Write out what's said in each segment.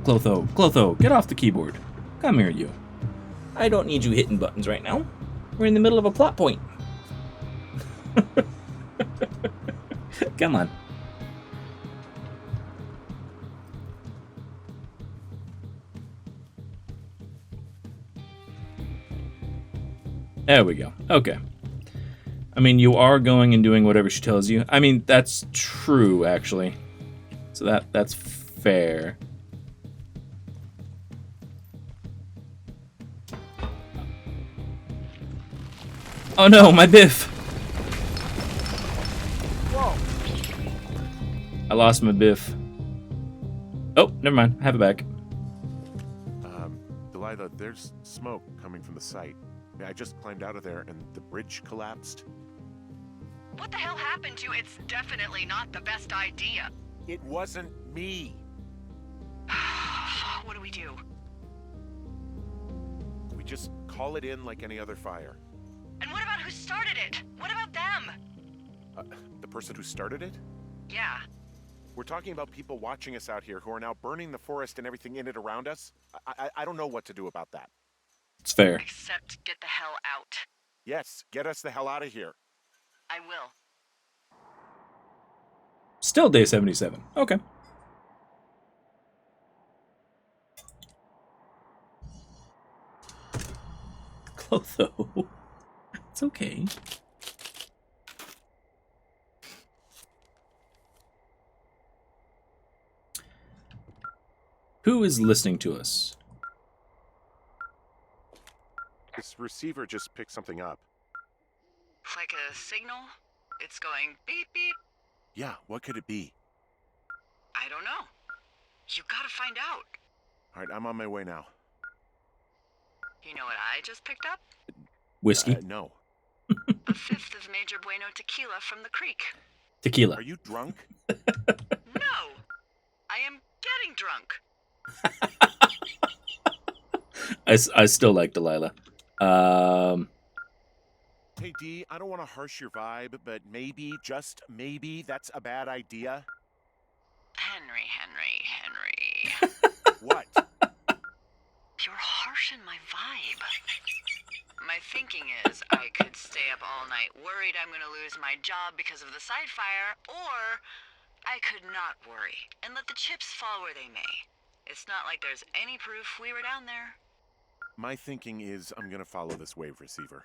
Clotho, get off the keyboard. Come here, you. I don't need you hitting buttons right now. We're in the middle of a plot point. Come on. There we go. Okay. I mean, you are going and doing whatever she tells you. I mean, that's true, actually. So that's fair. Oh no, my biff! Whoa. I lost my biff. Oh, never mind. I have it back. Delilah, there's smoke coming from the site. I just climbed out of there and the bridge collapsed. What the hell happened to you? It's definitely not the best idea. It wasn't me. What do we do? We just call it in like any other fire. And what about who started it? What about them? The person who started it? Yeah. We're talking about people watching us out here who are now burning the forest and everything in it around us. I don't know what to do about that. It's fair. Except get the hell out. Yes, get us the hell out of here. I will. Still day 77. Okay. Clotho. It's okay. Who is listening to us? This receiver just picked something up. Like a signal? It's going beep beep. Yeah, what could it be? I don't know. You gotta find out. All right, I'm on my way now. You know what I just picked up? Whiskey? No. A fifth of Major Bueno tequila from the creek. Tequila. Are you drunk? No! I am getting drunk. I still like Delilah. Hey, D, I don't want to harsh your vibe, but maybe, just maybe, that's a bad idea. Henry. What? You're harshing my vibe. My thinking is I could stay up all night worried I'm gonna lose my job because of the side fire, or I could not worry and let the chips fall where they may. It's not like there's any proof we were down there. My thinking is I'm gonna follow this wave receiver.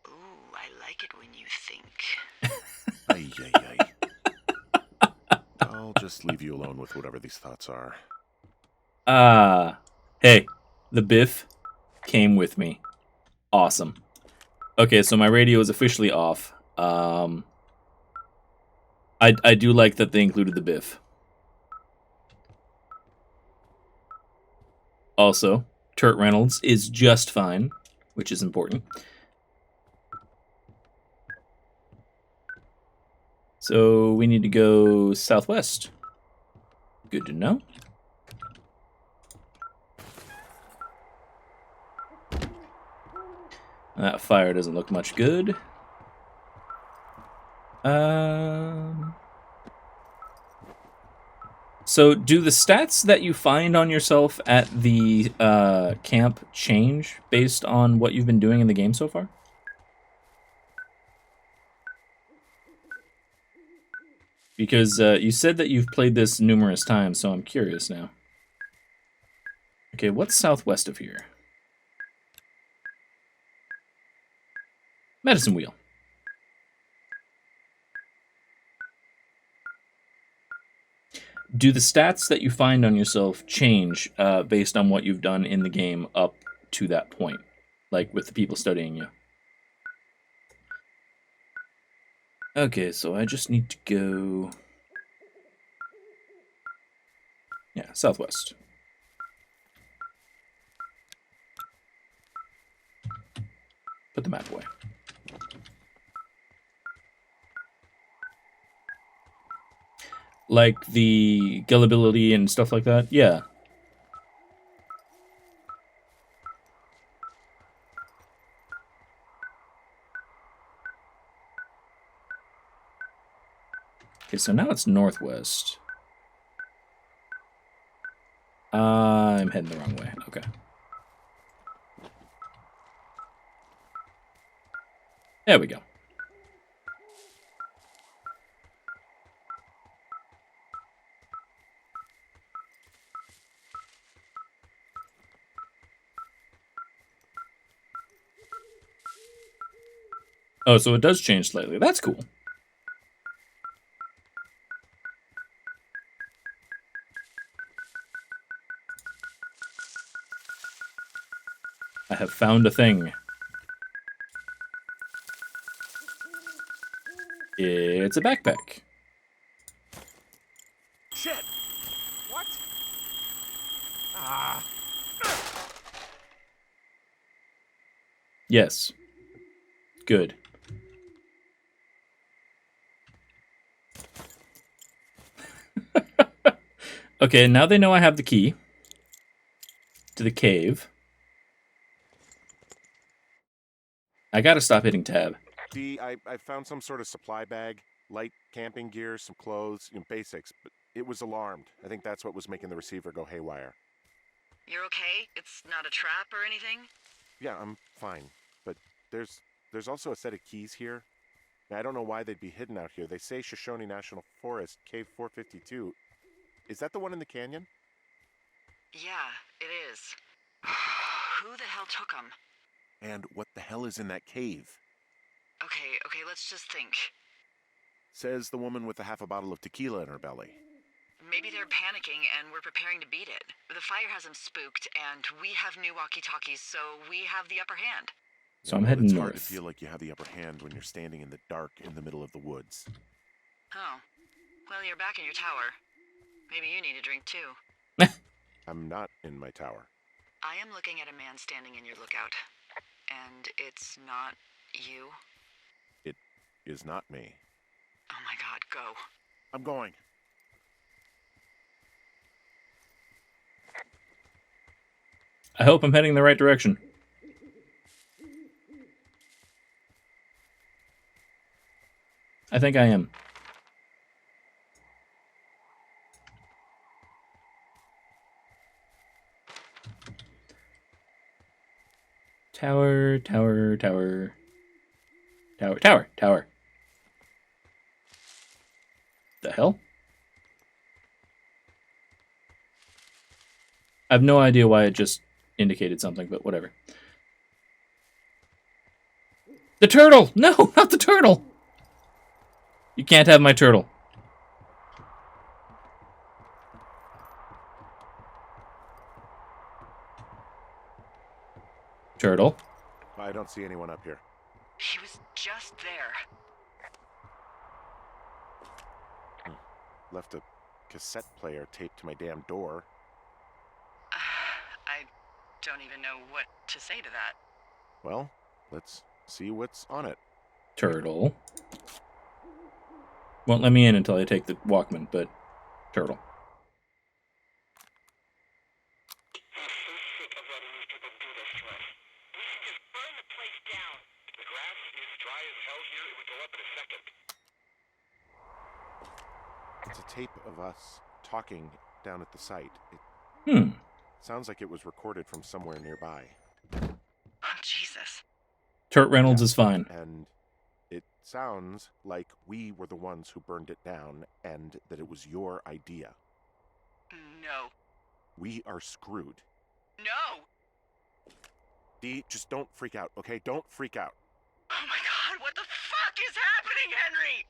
Ooh, I like it when you think. Ay, ay, ay. I'll just leave you alone with whatever these thoughts are. Hey, the biff came with me. Awesome. Okay, so my radio is officially off. I do like that they included the biff. Also, Turt Reynolds is just fine, which is important. So we need to go southwest. Good to know. That fire doesn't look much good. So do the stats that you find on yourself at the camp change based on what you've been doing in the game so far? Because you said that you've played this numerous times, so I'm curious now. Okay, what's southwest of here? Medicine wheel. Do the stats that you find on yourself change based on what you've done in the game up to that point? Like with the people studying you? Okay, so I just need to go... Yeah, southwest. Put the map away. Like the gullibility and stuff like that? Yeah. Okay, so now it's northwest. I'm heading the wrong way. Okay. There we go. Oh, so it does change slightly. That's cool. I have found a thing. It's a backpack. Shit! What? Ah! Yes. Good. Okay, now they know I have the key to the cave. I gotta stop hitting tab. D, I found some sort of supply bag, light camping gear, some clothes, basics, but it was alarmed. I think that's what was making the receiver go haywire. You're okay? It's not a trap or anything? Yeah, I'm fine, but there's also a set of keys here. I don't know why they'd be hidden out here. They say Shoshone National Forest, Cave 452. Is that the one in the canyon? Yeah, it is. Who the hell took them? And what the hell is in that cave? Okay, let's just think. Says the woman with a half a bottle of tequila in her belly. Maybe they're panicking and we're preparing to beat it. The fire has them spooked, and we have new walkie-talkies, so we have the upper hand. So I'm heading it's north. hard to feel like you have the upper hand when you're standing in the dark in the middle of the woods. Oh. Well, you're back in your tower. Maybe you need a drink, too. I'm not in my tower. I am looking at a man standing in your lookout. And it's not you? It is not me. Oh my god, go. I'm going. I hope I'm heading in the right direction. I think I am. Tower, tower, tower. Tower, tower, tower. The hell? I have no idea why it just indicated something, but whatever. The turtle! No, not the turtle! You can't have my turtle. Turtle. I don't see anyone up here. He was just there. Left a cassette player taped to my damn door. I don't even know what to say to that. Well, let's see what's on it. Turtle. Won't let me in until I take the Walkman, but turtle. It's a tape of us talking down at the site. Hmm. Sounds like it was recorded from somewhere nearby. Oh, Jesus. Turt Reynolds is fine. And it sounds like we were the ones who burned it down and that it was your idea. No. We are screwed. No! Dee, just don't freak out, okay? Don't freak out. Oh my god, what the fuck is happening, Henry?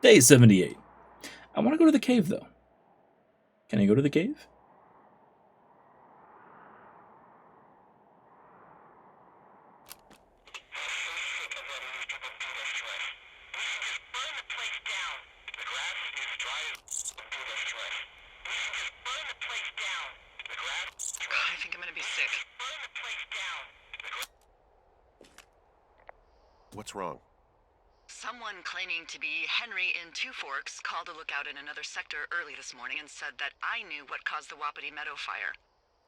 Day 78. I want to go to the cave, though. Can I go to the cave? I think I'm gonna be sick. What's wrong? Someone claiming to be Henry in Two Forks called a lookout in another sector early this morning and said that I knew what caused the Wapiti Meadow fire.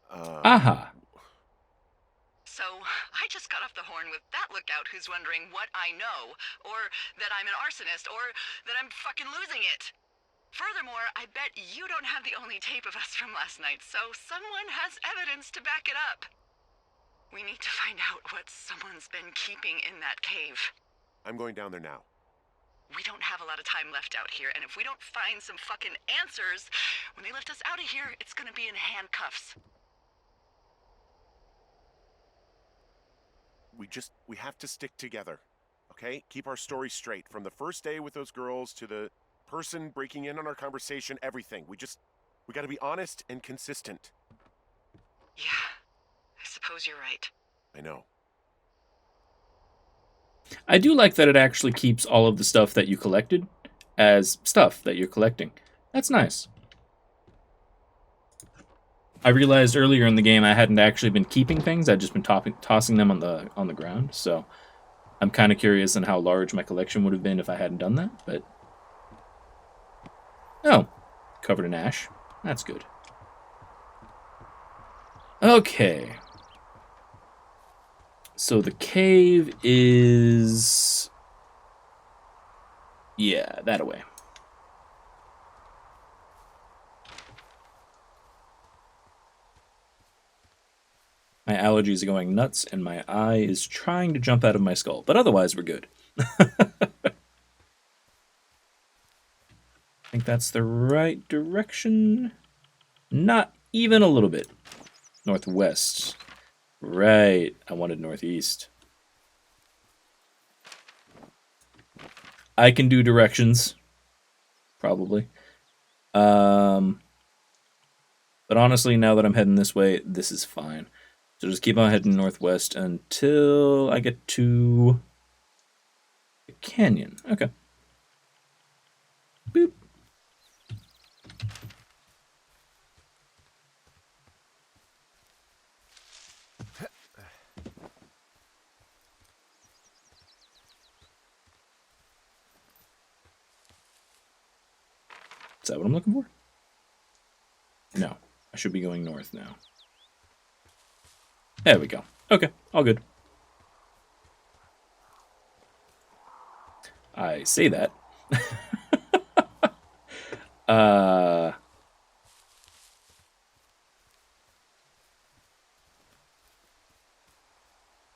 Aha. So, I just got off the horn with that lookout who's wondering what I know, or that I'm an arsonist, or that I'm fucking losing it. Furthermore, I bet you don't have the only tape of us from last night, so someone has evidence to back it up. We need to find out what someone's been keeping in that cave. I'm going down there now. We don't have a lot of time left out here, and if we don't find some fucking answers, when they lift us out of here, it's gonna be in handcuffs. We have to stick together, okay? Keep our story straight. From the first day with those girls to the person breaking in on our conversation, everything. We gotta be honest and consistent. Yeah, I suppose you're right. I know. I do like that it actually keeps all of the stuff that you collected as stuff that you're collecting. That's nice. I realized earlier in the game I hadn't actually been keeping things. I'd just been tossing them on the ground. So I'm kind of curious on how large my collection would have been if I hadn't done that. But oh, covered in ash. That's good. Okay. So the cave is... yeah, that away. My allergies are going nuts, and my eye is trying to jump out of my skull. But otherwise, we're good. I think that's the right direction. Not even a little bit. Northwest. Right. I wanted northeast. I can do directions. Probably. But honestly, now that I'm heading this way, this is fine. So just keep on heading northwest until I get to the canyon. Okay. Boop. Is that what I'm looking for? No. I should be going north now. There we go. Okay, all good. I say that.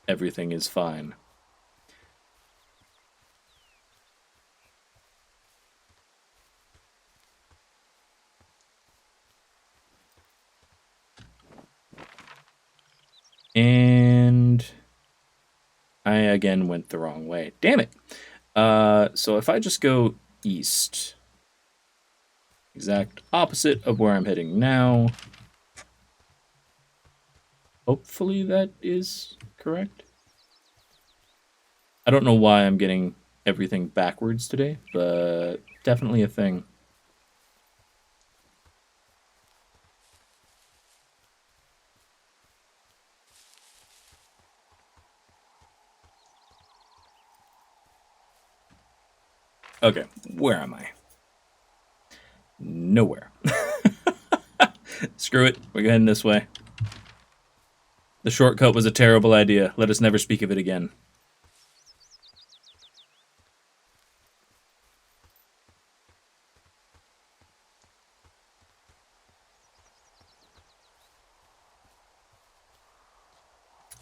Everything is fine. And I again went the wrong way. Damn it. So if I just go east, exact opposite of where I'm heading now. Hopefully that is correct. I don't know why I'm getting everything backwards today, but definitely a thing. Okay, where am I? Nowhere. Screw it, we're heading this way. The shortcut was a terrible idea. Let us never speak of it again.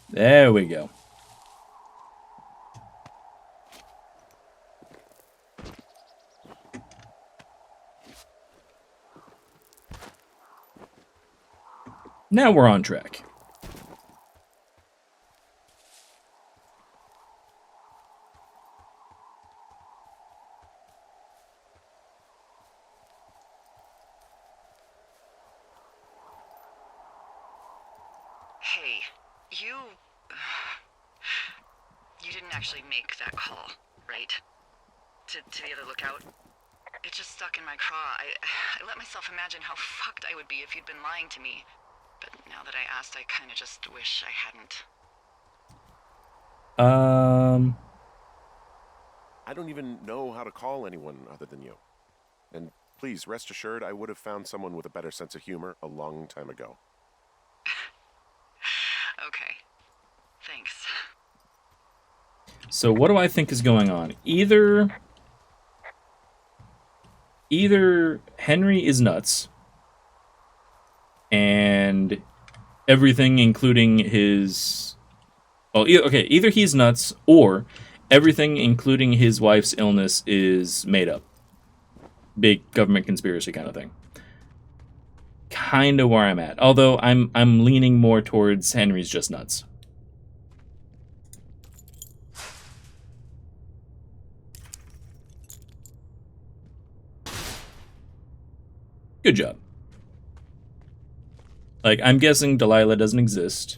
There we go. Now we're on track. Hey, you didn't actually make that call, right? To the other lookout? It just stuck in my craw. I let myself imagine how fucked I would be if you'd been lying to me. But now that I asked, I kind of just wish I hadn't. I don't even know how to call anyone other than you. And please, rest assured, I would have found someone with a better sense of humor a long time ago. Okay. Thanks. So what do I think is going on? Either either Henry is nuts, and everything, including his... Well, okay, either he's nuts, or everything, including his wife's illness, is made up. Big government conspiracy kind of thing. Kind of where I'm at. Although I'm leaning more towards Henry's just nuts. Good job. Like, I'm guessing Delilah doesn't exist,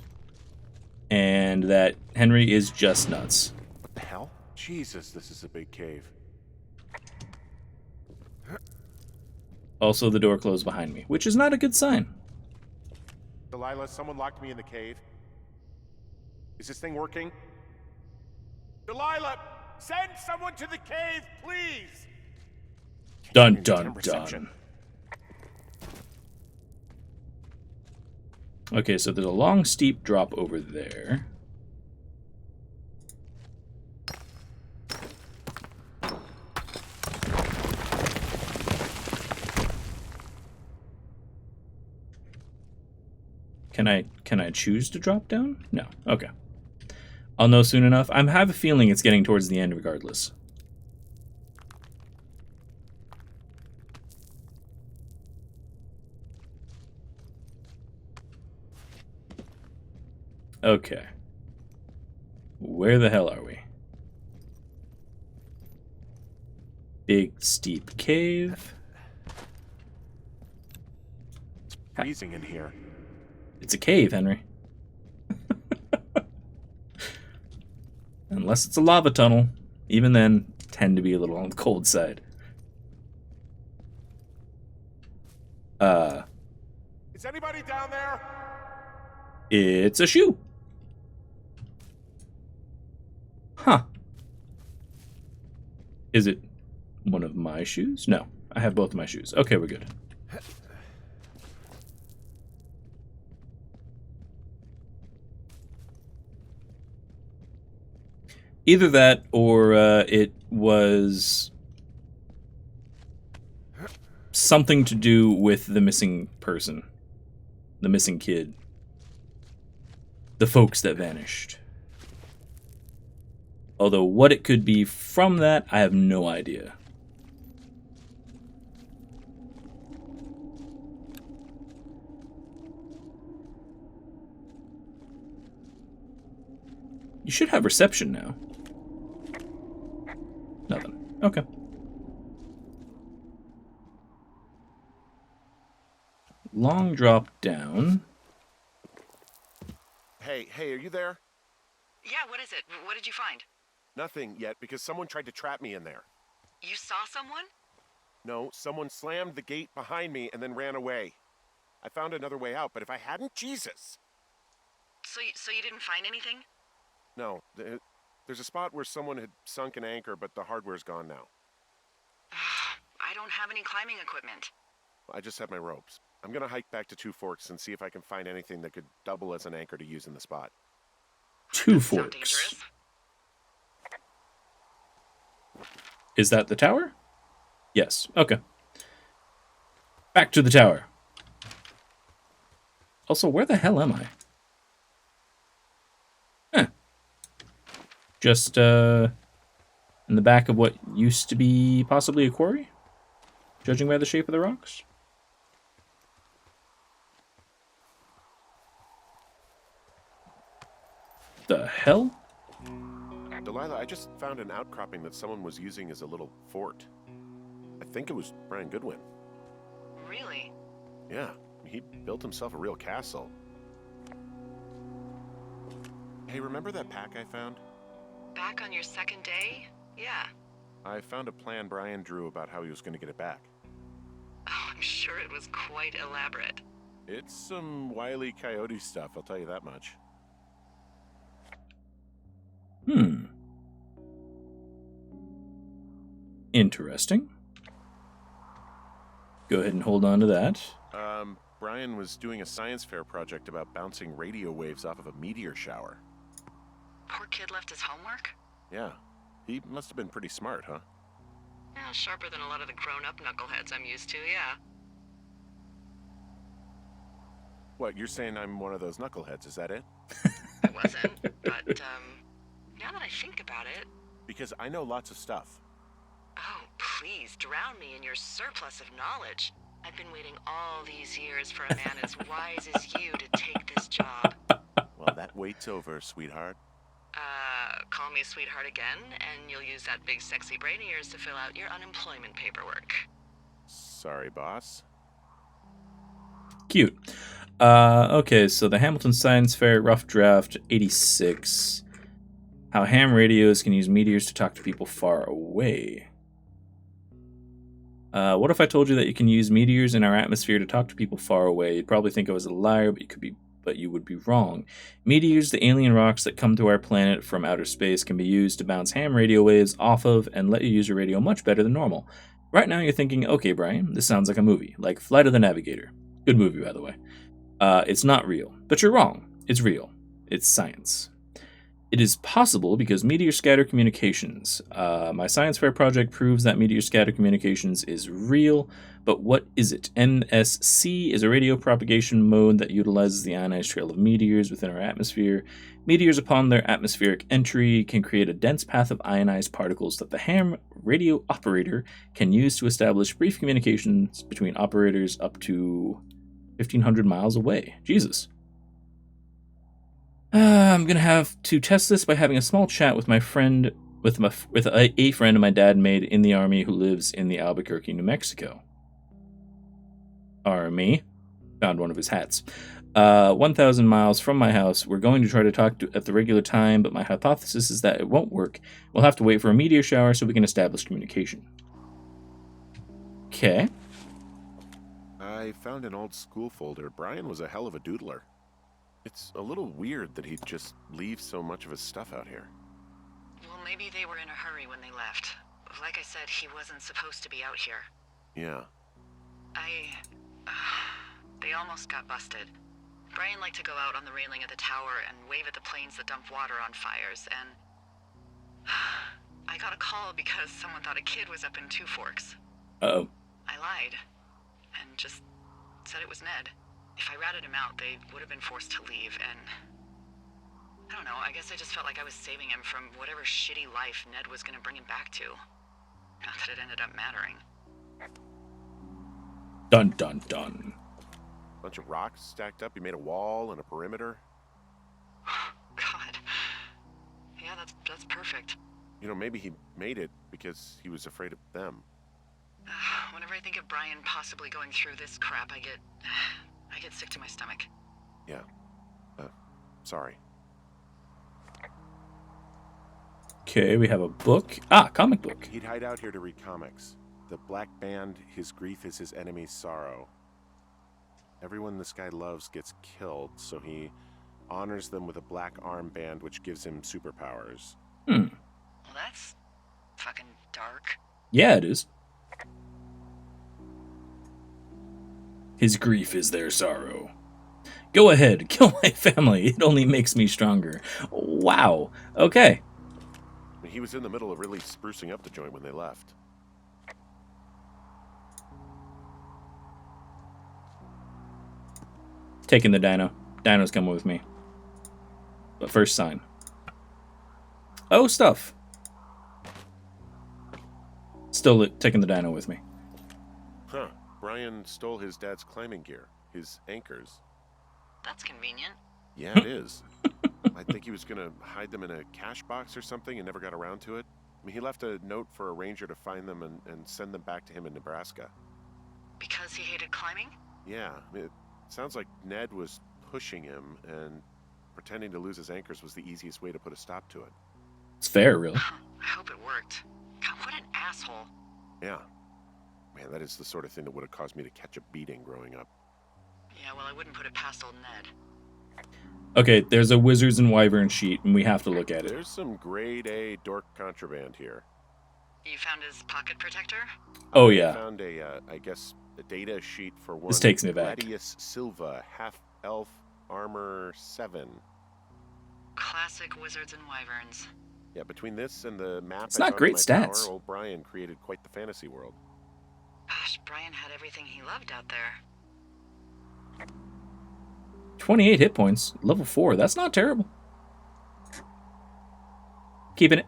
and that Henry is just nuts. What the hell? Jesus, this is a big cave. Also, the door closed behind me, which is not a good sign. Delilah, someone locked me in the cave. Is this thing working? Delilah, send someone to the cave, please! Dun, dun, dun. Okay, so there's a long, steep drop over there. Can I choose to drop down? No. Okay. I'll know soon enough. I have a feeling it's getting towards the end regardless. Okay. Where the hell are we? Big, steep cave. It's freezing in here. It's a cave, Henry. Unless it's a lava tunnel. Even then, tend to be a little on the cold side. Is anybody down there? It's a shoe. Huh. Is it one of my shoes? No, I have both of my shoes. Okay, we're good. Either that, or it was something to do with the missing person. The missing kid. The folks that vanished. Although what it could be from that, I have no idea. You should have reception now. Nothing. Okay. Long drop down. Hey, are you there? Yeah, what is it? What did you find? Nothing yet, because someone tried to trap me in there. You saw someone? No, someone slammed the gate behind me and then ran away. I found another way out, but if I hadn't, Jesus! So you didn't find anything? No, there's a spot where someone had sunk an anchor, but the hardware's gone now. I don't have any climbing equipment. I just have my ropes. I'm gonna hike back to Two Forks and see if I can find anything that could double as an anchor to use in the spot. Two Sound Forks. dangerous? Is that the tower? Yes. Okay. Back to the tower. Also, where the hell am I? Just in the back of what used to be possibly a quarry? Judging by the shape of the rocks? The hell? Delilah, I just found an outcropping that someone was using as a little fort. I think it was Brian Goodwin. Really? Yeah, he built himself a real castle. Hey, remember that pack I found? Back on your second day? Yeah. I found a plan Brian drew about how he was going to get it back. Oh, I'm sure it was quite elaborate. It's some Wile E. Coyote stuff, I'll tell you that much. Interesting. Go ahead and hold on to that. Brian was doing a science fair project about bouncing radio waves off of a meteor shower. Poor kid left his homework? Yeah, he must have been pretty smart, huh? Yeah, sharper than a lot of the grown-up knuckleheads I'm used to, yeah. What, you're saying I'm one of those knuckleheads, is that it? I wasn't, but, now that I think about it... Because I know lots of stuff. Oh, please, drown me in your surplus of knowledge. I've been waiting all these years for a man as wise as you to take this job. Well, that wait's over, sweetheart. Call me sweetheart again, and you'll use that big sexy brain of yours to fill out your unemployment paperwork. Sorry, boss. Cute. Okay, so the Hamilton Science Fair rough draft 86. How ham radios can use meteors to talk to people far away. What if I told you that you can use meteors in our atmosphere to talk to people far away? You'd probably think I was a liar, but you would be wrong. Meteors, the alien rocks that come to our planet from outer space, can be used to bounce ham radio waves off of and let you use your radio much better than normal. Right now you're thinking, okay, Brian, this sounds like a movie, like Flight of the Navigator. Good movie, by the way. It's not real, but you're wrong. It's real. It's science. It is possible because meteor scatter communications. My science fair project proves that meteor scatter communications is real, but what is it? MSC is a radio propagation mode that utilizes the ionized trail of meteors within our atmosphere. Meteors, upon their atmospheric entry, can create a dense path of ionized particles that the ham radio operator can use to establish brief communications between operators up to 1,500 miles away. Jesus. I'm gonna have to test this by having a small chat with my friend, with a friend my dad made in the army who lives in the Albuquerque, New Mexico. Army, found one of his hats. 1,000 miles from my house. We're going to try to talk at the regular time, but my hypothesis is that it won't work. We'll have to wait for a meteor shower so we can establish communication. Okay. I found an old school folder. Brian was a hell of a doodler. It's a little weird that he'd just leave so much of his stuff out here. Well, maybe they were in a hurry when they left. Like I said, he wasn't supposed to be out here. Yeah. They almost got busted. Brian liked to go out on the railing of the tower and wave at the planes that dump water on fires, and... I got a call because someone thought a kid was up in Two Forks. Uh-oh. I lied, and just said it was Ned. If I ratted him out, they would have been forced to leave, and... I don't know, I guess I just felt like I was saving him from whatever shitty life Ned was gonna bring him back to. Not that it ended up mattering. Dun dun dun. Bunch of rocks stacked up. He made a wall and a perimeter. God. Yeah, that's perfect. You know, maybe he made it because he was afraid of them. Whenever I think of Brian possibly going through this crap, I get sick to my stomach. Yeah. Sorry. Okay, we have a book. Comic book. He'd hide out here to read comics. The Black Band, his grief is his enemy's sorrow. Everyone this guy loves gets killed, so he honors them with a black armband which gives him superpowers. Well, that's fucking dark. Yeah, it is. His grief is their sorrow. Go ahead, kill my family. It only makes me stronger. Wow. Okay. He was in the middle of really sprucing up the joint when they left. Taking the dino. Dino's coming with me. But first sign. Oh, stuff. Still taking the dino with me. Huh. Brian stole his dad's climbing gear. His anchors. That's convenient. Yeah, it is. I think he was going to hide them in a cash box or something and never got around to it. I mean, he left a note for a ranger to find them and send them back to him in Nebraska. Because he hated climbing? Yeah, I mean, it sounds like Ned was pushing him, and pretending to lose his anchors was the easiest way to put a stop to it. It's fair, really. I hope it worked. God, what an asshole. Yeah. Man, that is the sort of thing that would have caused me to catch a beating growing up. Yeah, well, I wouldn't put it past old Ned. Okay, there's a Wizards and Wyvern sheet, and we have to look at it. There's some grade A dork contraband here. You found his pocket protector? Oh, I yeah. found a data sheet for one. This takes me back. Gladius Silva, half-elf, armor 7. Classic Wizards and Wyverns. Yeah, between this and the map It's I not found in great my stats. tower, old Brian created quite the fantasy world. Gosh, Brian had everything he loved out there. 28 hit points, level 4. That's not terrible. Keeping it.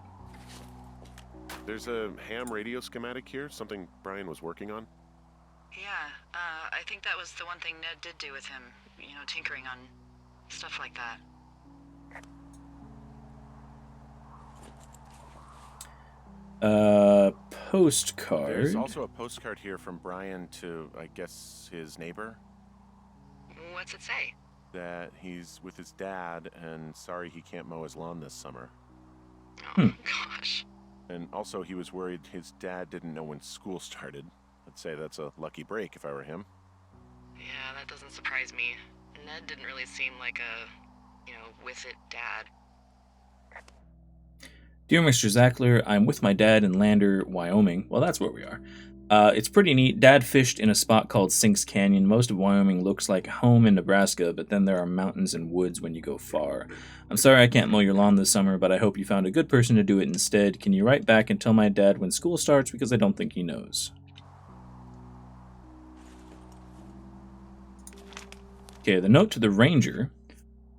There's a ham radio schematic here, something Brian was working on. Yeah, I think that was the one thing Ned did do with him. You know, tinkering on stuff like that. Postcard. There's also a postcard here from Brian to, I guess, his neighbor. What's it say? That he's with his dad and sorry he can't mow his lawn this summer. Oh, gosh. And also he was worried his dad didn't know when school started. I'd say that's a lucky break if I were him. Yeah, that doesn't surprise me. Ned didn't really seem like a, with it dad. Dear Mr. Zackler, I'm with my dad in Lander, Wyoming. Well, that's where we are. It's pretty neat. Dad fished in a spot called Sinks Canyon. Most of Wyoming looks like home in Nebraska, but then there are mountains and woods when you go far. I'm sorry I can't mow your lawn this summer, but I hope you found a good person to do it instead. Can you write back and tell my dad when school starts, because I don't think he knows. Okay, the note to the Ranger.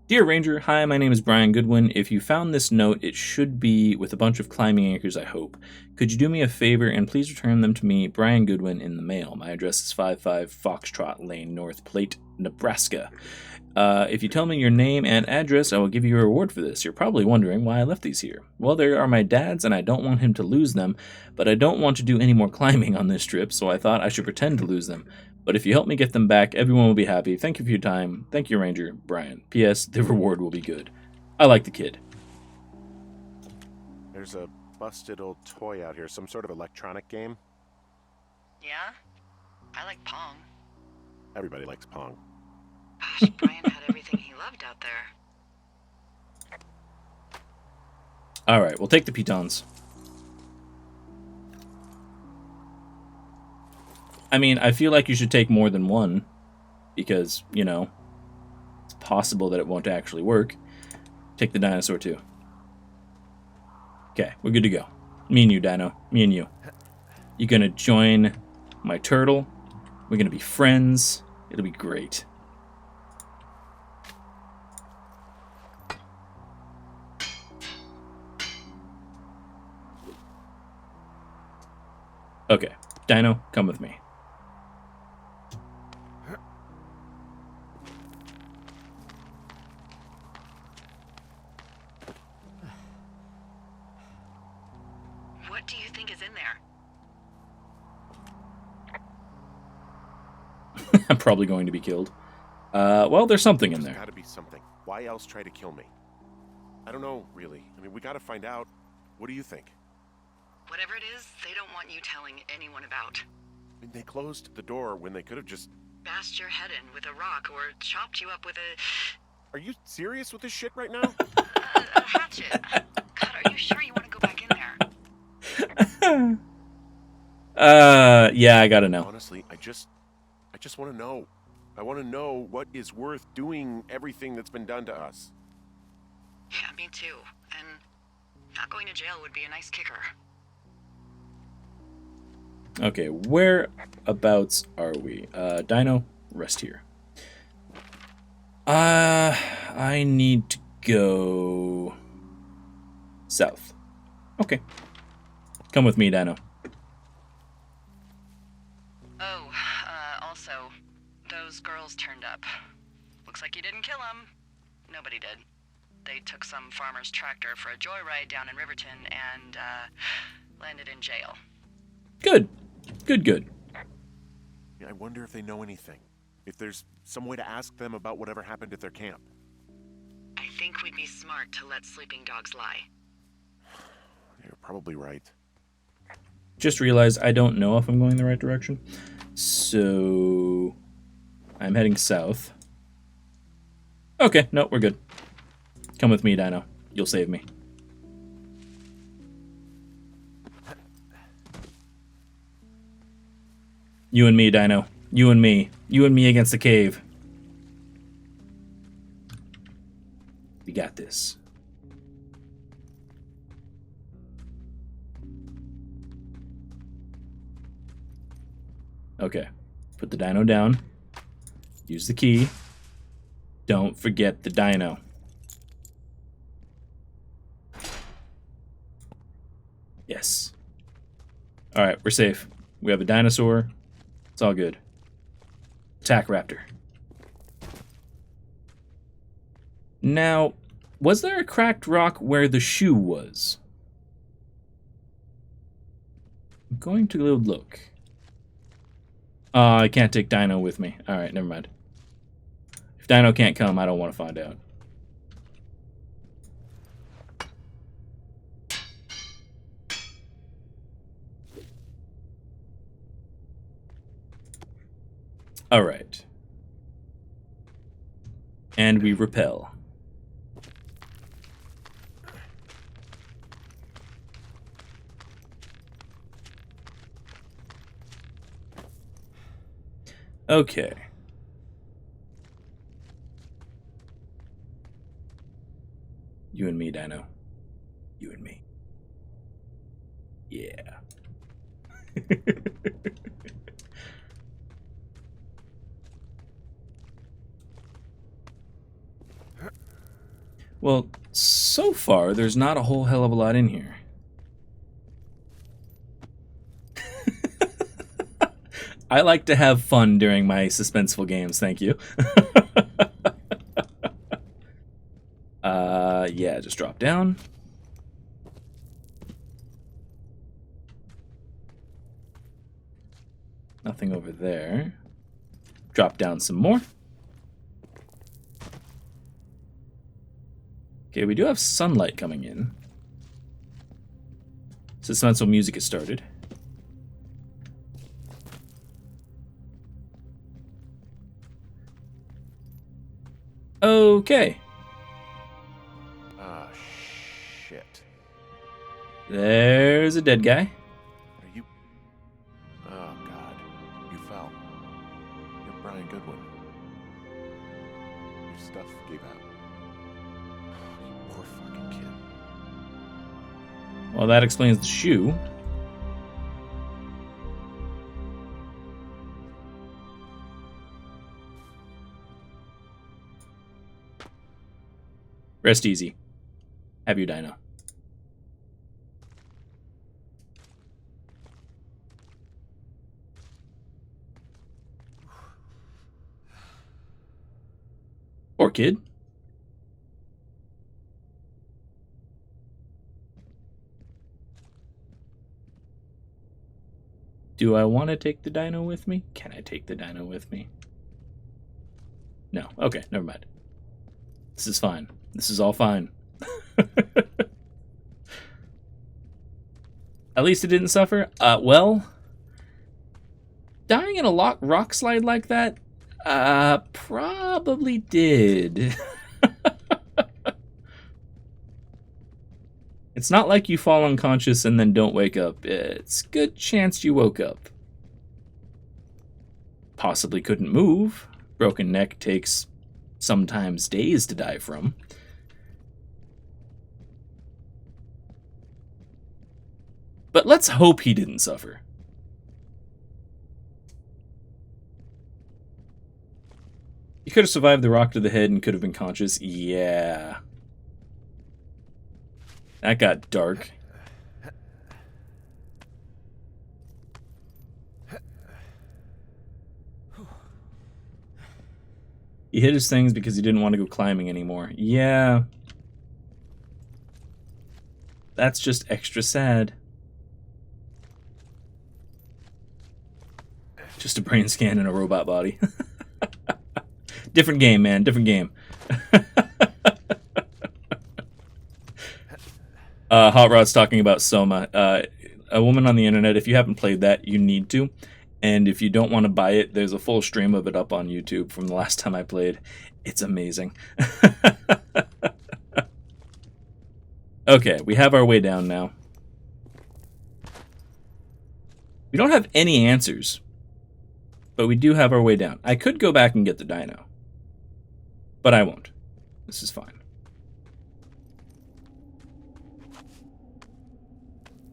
Dear Ranger, hi, my name is Brian Goodwin. If you found this note, it should be with a bunch of climbing anchors, I hope. Could you do me a favor and please return them to me, Brian Goodwin, in the mail? My address is 55 Foxtrot Lane, North Platte, Nebraska. If you tell me your name and address, I will give you a reward for this. You're probably wondering why I left these here. Well, they are my dad's, and I don't want him to lose them, but I don't want to do any more climbing on this trip, so I thought I should pretend to lose them. But if you help me get them back, everyone will be happy. Thank you for your time. Thank you, Ranger. Brian. P.S. The reward will be good. I like the kid. There's a busted old toy out here, some sort of electronic game. Yeah? I like Pong. Everybody likes Pong. Gosh, Brian had everything he loved out there. Alright, we'll take the pitons. I mean, I feel like you should take more than one, because, it's possible that it won't actually work. Take the dinosaur, too. Okay, we're good to go. Me and you, Dino. Me and you. You're gonna join my turtle. We're gonna be friends. It'll be great. Okay, Dino, come with me. What do you think is in there? I'm probably going to be killed. Well, there's something in There's there. gotta be something. Why else try to kill me? I don't know, really. I mean, we gotta find out. What do you think? Whatever it is, they don't want you telling anyone about. I mean, they closed the door when they could have just... Bashed your head in with a rock or chopped you up with Are you serious with this shit right now? a hatchet. God, are you sure you want to go back in there? Yeah, I gotta know. Honestly, I just want to know. I want to know what is worth doing everything that's been done to us. Yeah, me too. And not going to jail would be a nice kicker. Okay, whereabouts are we? Dino, rest here. I need to go south. Okay. Come with me, Dino. Oh, also, those girls turned up. Looks like you didn't kill them. Nobody did. They took some farmer's tractor for a joyride down in Riverton and, landed in jail. Good. Good. I wonder if they know anything. If there's some way to ask them about whatever happened at their camp. I think we'd be smart to let sleeping dogs lie. You're probably right. Just realized I don't know if I'm going the right direction. So I'm heading south. Okay, no, we're good. Come with me, Dino. You'll save me. You and me, Dino. You and me. You and me against the cave. We got this. Okay. Put the dino down. Use the key. Don't forget the dino. Yes. Alright, we're safe. We have a dinosaur. It's all good. Attack raptor. Now, was there a cracked rock where the shoe was? I'm going to go look. I can't take Dino with me. Alright, never mind. If Dino can't come, I don't want to find out. Alright. And we repel. Okay. You and me, Dino. You and me. Yeah. Well, so far, there's not a whole hell of a lot in here. I like to have fun during my suspenseful games, thank you. Yeah, just drop down. Nothing over there. Drop down some more. Okay, we do have sunlight coming in. Suspenseful music has started. Okay. Ah, shit. There's a dead guy. Are you... Oh, God. You fell. You're Brian Goodwin. Your stuff gave out. You poor fucking kid. Well, that explains the shoe. Rest easy. Have your dino. Poor kid. Do I want to take the dino with me? Can I take the dino with me? No. Okay, never mind. This is fine. This is all fine. At least it didn't suffer. Well, dying in a rock slide like that, probably did. It's not like you fall unconscious and then don't wake up. It's a good chance you woke up. Possibly couldn't move. Broken neck takes sometimes days to die from. But let's hope he didn't suffer. He could have survived the rock to the head and could have been conscious. Yeah. That got dark. He hid his things because he didn't want to go climbing anymore. Yeah. That's just extra sad. Just a brain scan in a robot body. Different game, man. Different game. Hot Rod's talking about Soma. A Woman on the Internet. If you haven't played that, you need to. And if you don't want to buy it, there's a full stream of it up on YouTube from the last time I played. It's amazing. Okay, we have our way down now. We don't have any answers, but we do have our way down. I could go back and get the dino, but I won't. This is fine.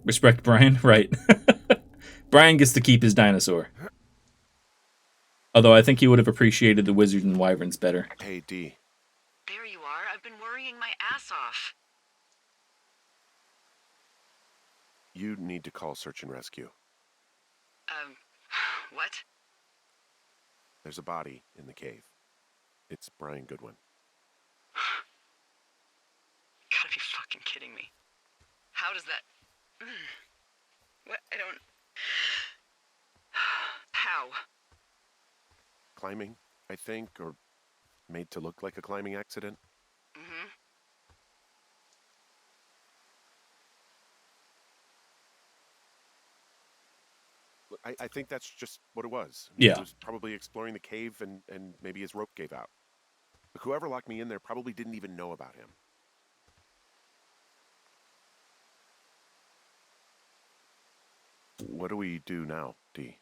Respect Brian, right. Brian gets to keep his dinosaur. Although I think he would have appreciated the wizard and wyverns better. Hey, D. There you are. I've been worrying my ass off. You need to call search and rescue. What? There's a body in the cave. It's Brian Goodwin. Gotta be fucking kidding me. How does that... What? I don't... How? Climbing, I think, or made to look like a climbing accident. Mm-hmm. Look, I think that's just what it was. Yeah. He was probably exploring the cave and maybe his rope gave out. But whoever locked me in there probably didn't even know about him. What do we do now, D?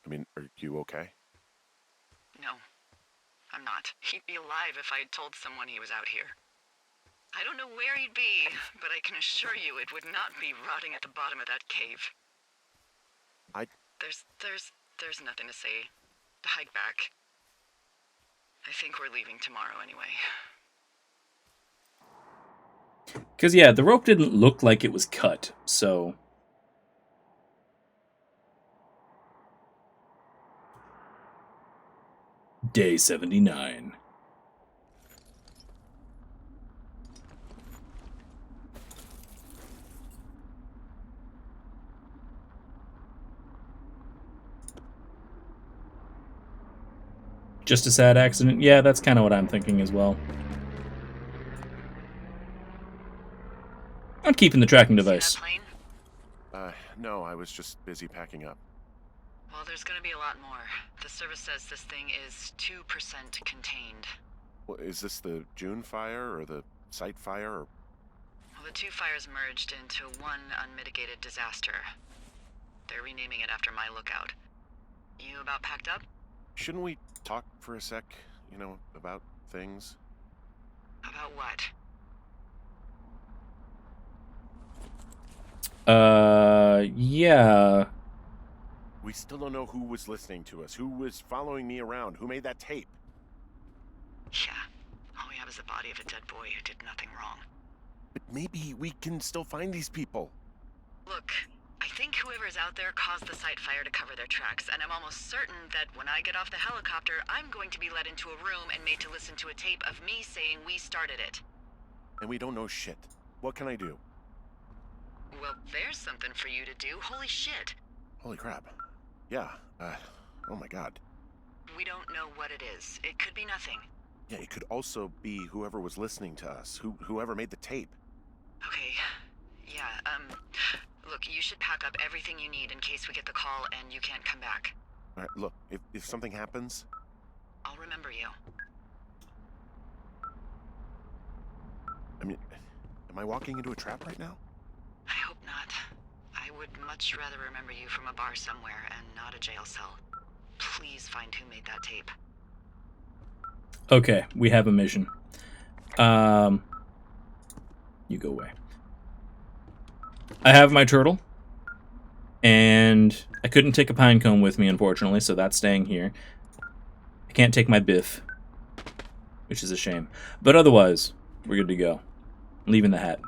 I mean, are you okay? No, I'm not. He'd be alive if I had told someone he was out here. I don't know where he'd be, but I can assure you it would not be rotting at the bottom of that cave. There's nothing to say. Hike back. I think we're leaving tomorrow anyway. Because, yeah, the rope didn't look like it was cut, so... Day 79. Just a sad accident? Yeah, that's kind of what I'm thinking as well. I'm keeping the tracking device. See that plane? No, I was just busy packing up. Well, there's gonna be a lot more. The service says this thing is 2% contained. Well, is this the June fire or the site fire? Or... Well, the two fires merged into one unmitigated disaster. They're renaming it after my lookout. You about packed up? Shouldn't we talk for a sec, you know, about things? About what? Yeah. We still don't know who was listening to us, who was following me around, who made that tape. Yeah. All we have is the body of a dead boy who did nothing wrong. But maybe we can still find these people. Look, I think whoever's out there caused the site fire to cover their tracks, and I'm almost certain that when I get off the helicopter, I'm going to be led into a room and made to listen to a tape of me saying we started it. And we don't know shit. What can I do? Well, there's something for you to do. Holy shit. Holy crap. Yeah, oh my god. We don't know what it is. It could be nothing. Yeah, it could also be whoever was listening to us, whoever made the tape. Okay. Yeah, look, you should pack up everything you need in case we get the call and you can't come back. All right, look, if something happens... I'll remember you. I mean, am I walking into a trap right now? I hope not. I would much rather remember you from a bar somewhere and not a jail cell. Please find who made that tape. Okay, we have a mission. You go away. I have my turtle. And I couldn't take a pine cone with me, unfortunately, so that's staying here. I can't take my biff, which is a shame. But otherwise, we're good to go. Leaving the hat.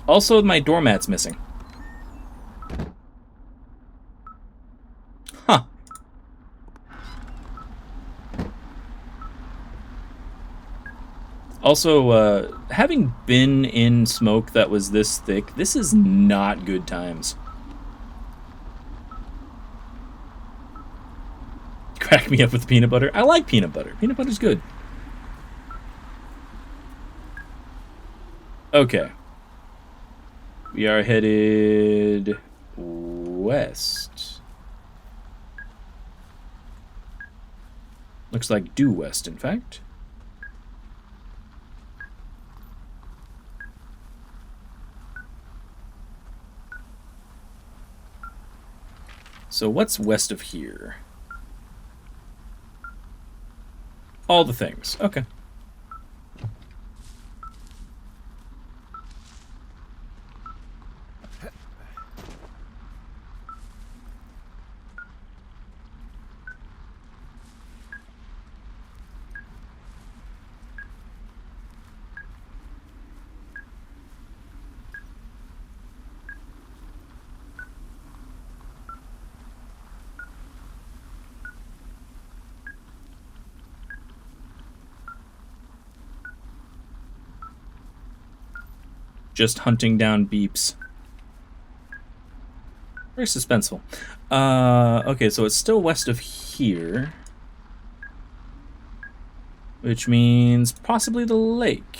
Also, my doormat's missing. Huh. Also, having been in smoke that was this thick, this is not good times. Crack me up with peanut butter. I like peanut butter. Peanut butter's good. Okay. We are headed west. Looks like due west, in fact. So what's west of here? All the things. Okay. just hunting down beeps. Very suspenseful. Okay, so it's still west of here. Which means possibly the lake.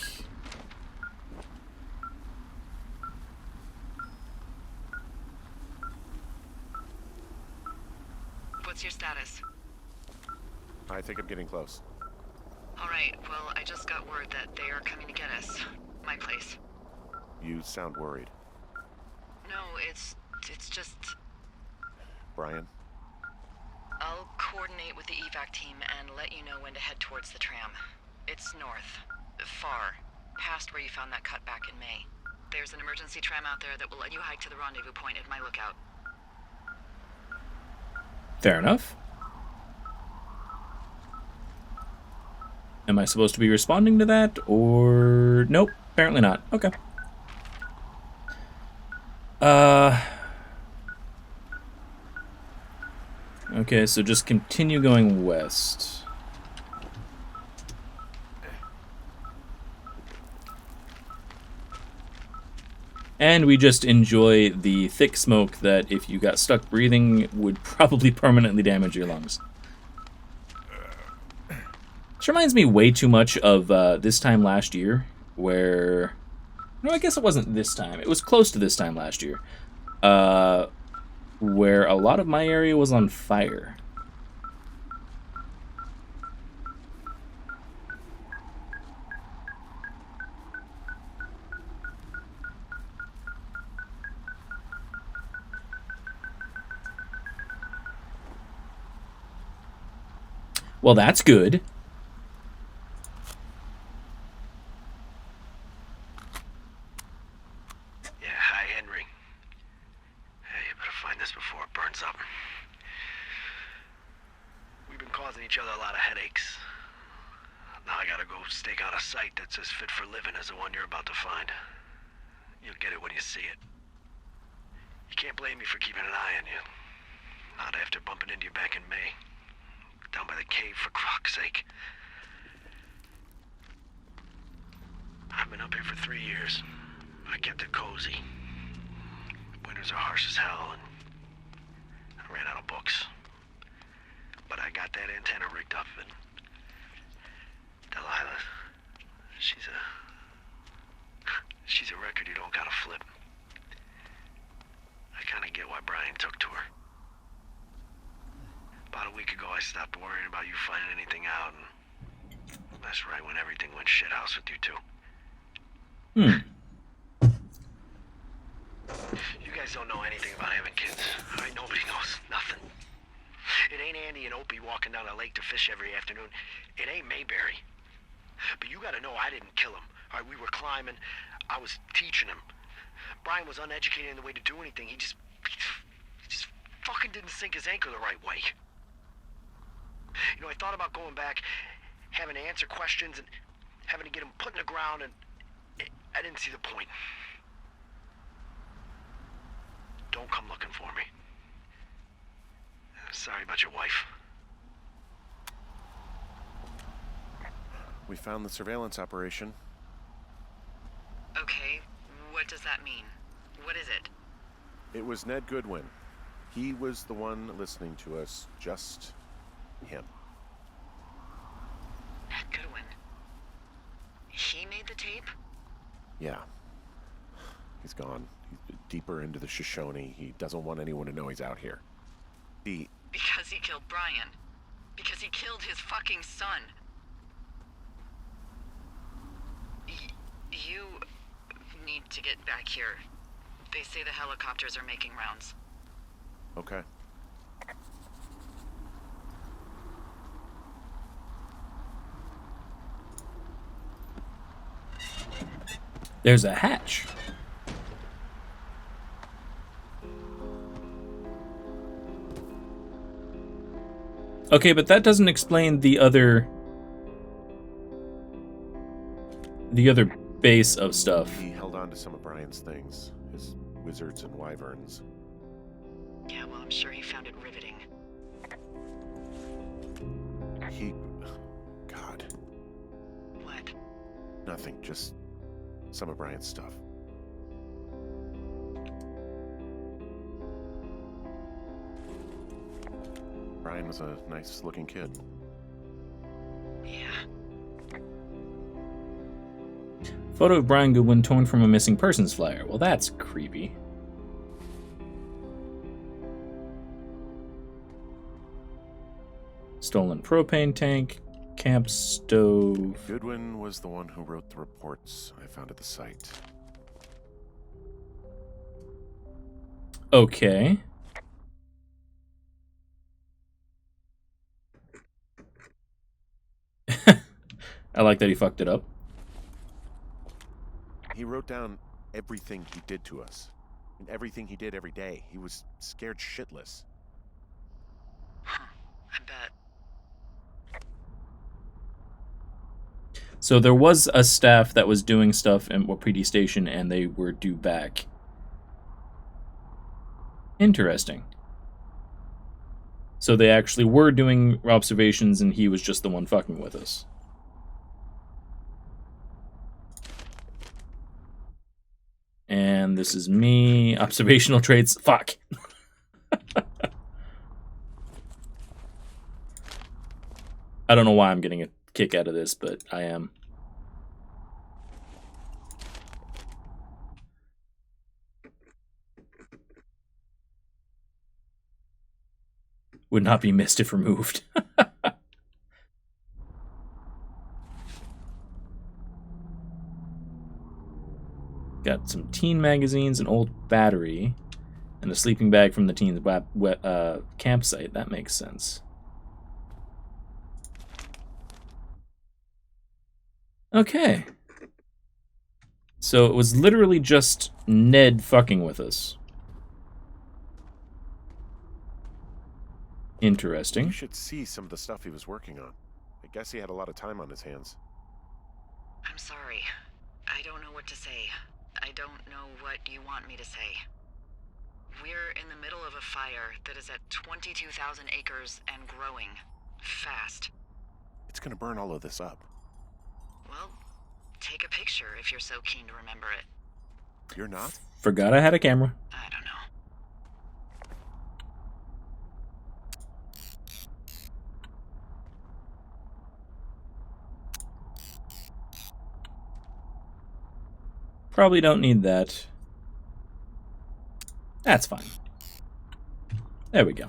What's your status? I think I'm getting close. Alright, well, I just got word that they are coming to get us. My place. You sound worried. No, it's just... Brian? I'll coordinate with the evac team and let you know when to head towards the tram. It's north. Far. Past where you found that cut back in May. There's an emergency tram out there that will let you hike to the rendezvous point at my lookout. Fair enough. Am I supposed to be responding to that, or... Nope, apparently not. Okay. Okay, so just continue going west. And we just enjoy the thick smoke that, if you got stuck breathing, would probably permanently damage your lungs. This reminds me way too much of this time last year, where... No, I guess it wasn't this time. It was close to this time last year. Where a lot of my area was on fire. Well, that's good. Yeah, hi, Henry. Hey, you better find this before it burns up. We've been causing each other a lot of headaches. Now I gotta go stake out a site that's as fit for living as the one you're about to find. You'll get it when you see it. You can't blame me for keeping an eye on you. Not after bumping into you back in May. Down by the cave, for croc's sake. I've been up here for 3 years. I kept it cozy. Winters are harsh as hell, and I ran out of books. But I got that antenna rigged up, and Delilah, she's a record you don't gotta flip. I kinda get why Brian took to her. About a week ago, I stopped worrying about you finding anything out, and that's right when everything went shithouse with you two. You guys don't know anything about having kids. All right, nobody knows nothing. It ain't Andy and Opie walking down a lake to fish every afternoon. It ain't Mayberry. But you gotta know I didn't kill him. All right, we were climbing. I was teaching him. Brian was uneducated in the way to do anything. He just fucking didn't sink his anchor the right way. You know, I thought about going back, having to answer questions, and having to get him put in the ground, and I didn't see the point. Don't come looking for me. Sorry about your wife. We found the surveillance operation. Okay, what does that mean? What is it? It was Ned Goodwin. He was the one listening to us, just him. Ned Goodwin. He made the tape? Yeah. He's gone. He's deeper into the Shoshone. He doesn't want anyone to know he's out here. Because he killed Brian. Because he killed his fucking son. You need to get back here. They say the helicopters are making rounds. Okay. There's a hatch. Okay, but that doesn't explain the other base of stuff. He held on to some of Brian's things, his wizards and wyverns. Yeah, well, I'm sure he found it riveting. God. What? Nothing, just some of Brian's stuff. Brian was a nice-looking kid. Yeah. Photo of Brian Goodwin torn from a missing persons flyer. Well, that's creepy. Stolen propane tank, camp stove. Goodwin was the one who wrote the reports I found at the site. Okay. I like that he fucked it up. He wrote down everything he did to us. And everything he did every day. He was scared shitless. Huh. I bet. So there was a staff that was doing stuff in Wapiti Station, and they were due back. Interesting. So they actually were doing observations, and he was just the one fucking with us. And this is me. Observational traits. Fuck. I don't know why I'm getting a kick out of this, but I am. Would not be missed if removed. Got some teen magazines, an old battery, and a sleeping bag from the teen's campsite. That makes sense. Okay. So it was literally just Ned fucking with us. Interesting. You should see some of the stuff he was working on. I guess he had a lot of time on his hands. I'm sorry. I don't know what to say. I don't know what you want me to say. We're in the middle of a fire that is at 22,000 acres and growing. Fast. It's gonna burn all of this up. Well, take a picture if you're so keen to remember it. You're not? Forgot I had a camera. I don't know. Probably don't need that. That's fine. There we go.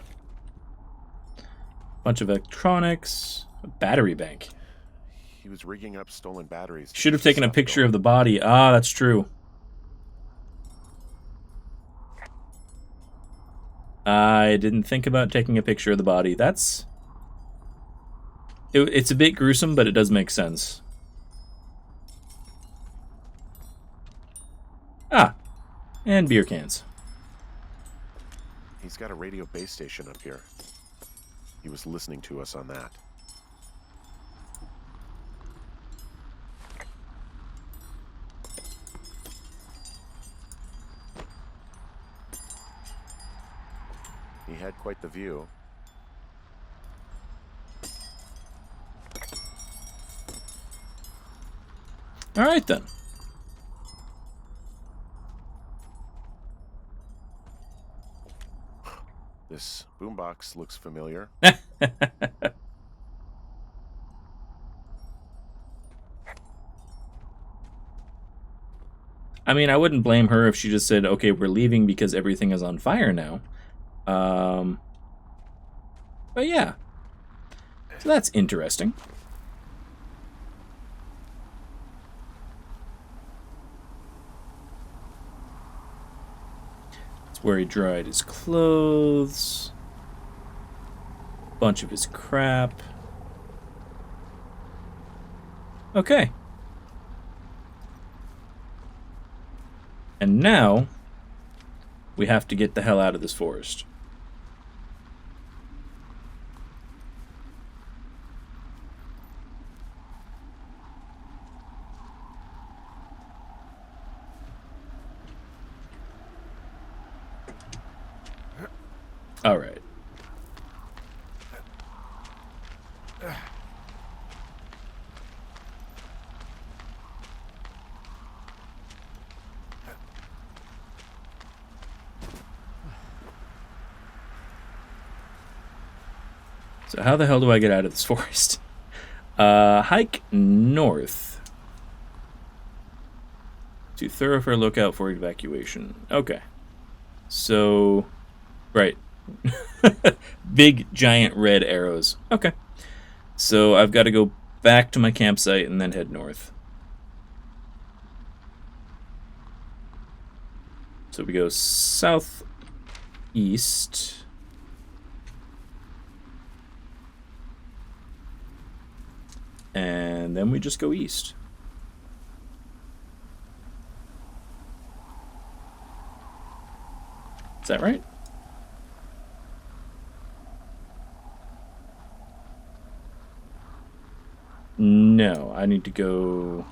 Bunch of electronics. A battery bank. He was rigging up stolen batteries. Should have taken a picture of the body. Ah, that's true. I didn't think about taking a picture of the body. That's... It's a bit gruesome, but it does make sense. Ah, and beer cans. He's got a radio base station up here. He was listening to us on that. He had quite the view. All right, then. This boombox looks familiar. I mean, I wouldn't blame her if she just said, okay, we're leaving because everything is on fire now. But yeah. So that's interesting. It's where he dried his clothes. Bunch of his crap. Okay. And now, we have to get the hell out of this forest. All right. So how the hell do I get out of this forest? Hike north to thoroughfare lookout for evacuation. Okay. So, right. Big, giant red arrows. Okay. So I've got to go back to my campsite and then head north. So we go southeast. And then we just go east. Is that right? No, I need to go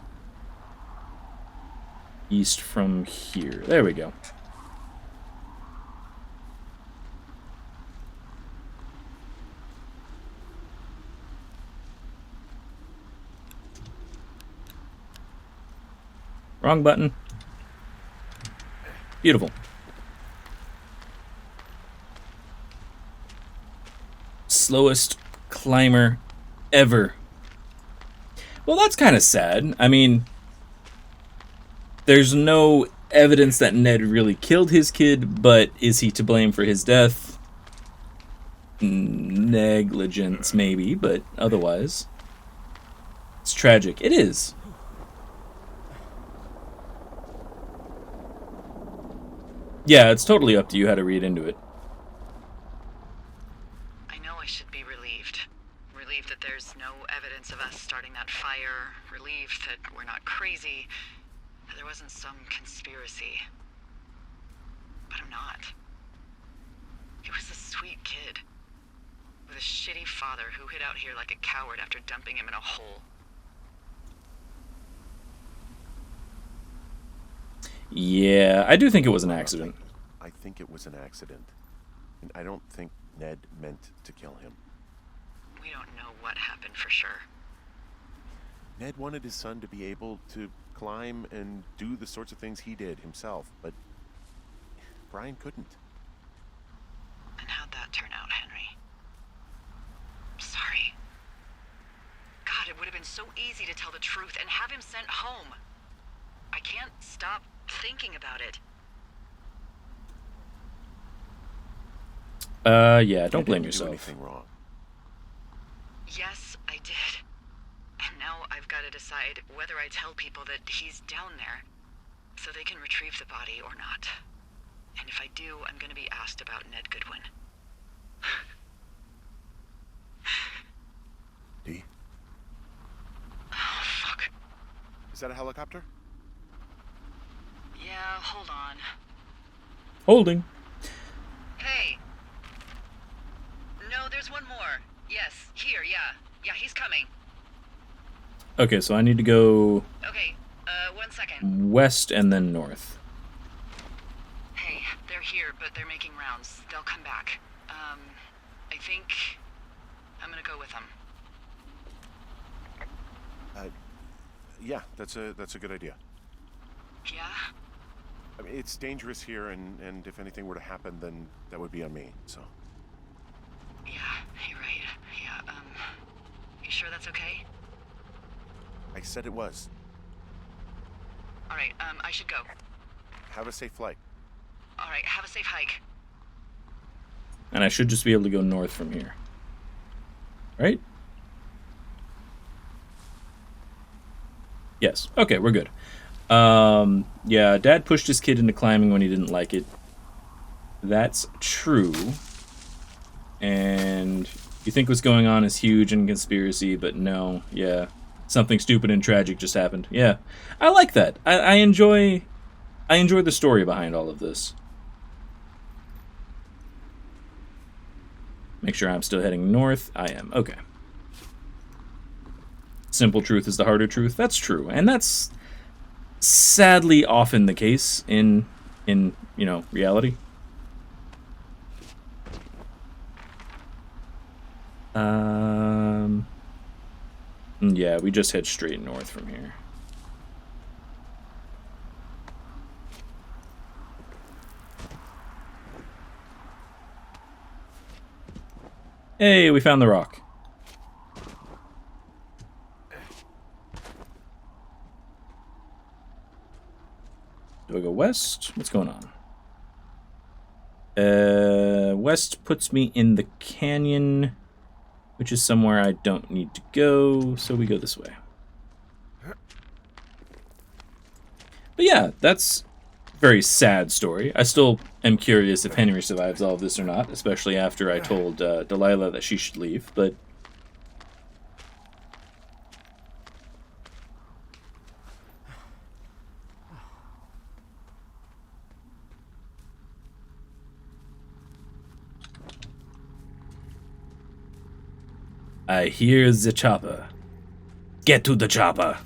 east from here. There we go. Wrong button. Beautiful. Slowest climber ever. Well, that's kind of sad. I mean, there's no evidence that Ned really killed his kid, but is he to blame for his death? Negligence, maybe, but otherwise, it's tragic. It is. Yeah, it's totally up to you how to read into it. I know I should be relieved. Relieved that there's no evidence of us starting that fire. Relieved that we're not crazy. That there wasn't some conspiracy. But I'm not. He was a sweet kid. With a shitty father who hid out here like a coward after dumping him in a hole. Yeah, I do think it was an accident. I think it was an accident. And I don't think Ned meant to kill him. We don't know what happened for sure. Ned wanted his son to be able to climb and do the sorts of things he did himself, but Brian couldn't. And how'd that turn out, Henry? Sorry. God, it would have been so easy to tell the truth and have him sent home. I can't stop thinking about it. Yeah, don't blame Do yourself. anything wrong. Yes, I did. And now I've got to decide whether I tell people that he's down there so they can retrieve the body or not. And if I do, I'm going to be asked about Ned Goodwin. D? Oh, fuck. Is that a helicopter? Yeah, hold on. Holding. Hey. No, there's one more. Yes, here, yeah. Yeah, he's coming. Okay, so I need to go Okay, 1 second. west and then north. Hey, they're here, but they're making rounds. They'll come back. I think I'm gonna go with them. Yeah, that's a good idea. Yeah? I mean, it's dangerous here, and if anything were to happen, then that would be on me, so. Yeah, you're right. Yeah, you sure that's okay? I said it was. Alright, I should go. Have a safe flight. Alright, have a safe hike. And I should just be able to go north from here. Right? Yes. Okay, we're good. Yeah, Dad pushed his kid into climbing when he didn't like it. That's true. And you think what's going on is huge and conspiracy, but no, yeah. Something stupid and tragic just happened. Yeah. I like that. I enjoy the story behind all of this. Make sure I'm still heading north. I am. Okay. Simple truth is the harder truth. That's true. And that's sadly often the case in reality. Yeah, we just head straight north from here. Hey, we found the rock. Do I go west? What's going on? West puts me in the canyon, which is somewhere I don't need to go, so we go this way. But yeah, that's a very sad story. I still am curious if Henry survives all of this or not, especially after I told Delilah that she should leave, but... I hear the chopper. Get to the chopper.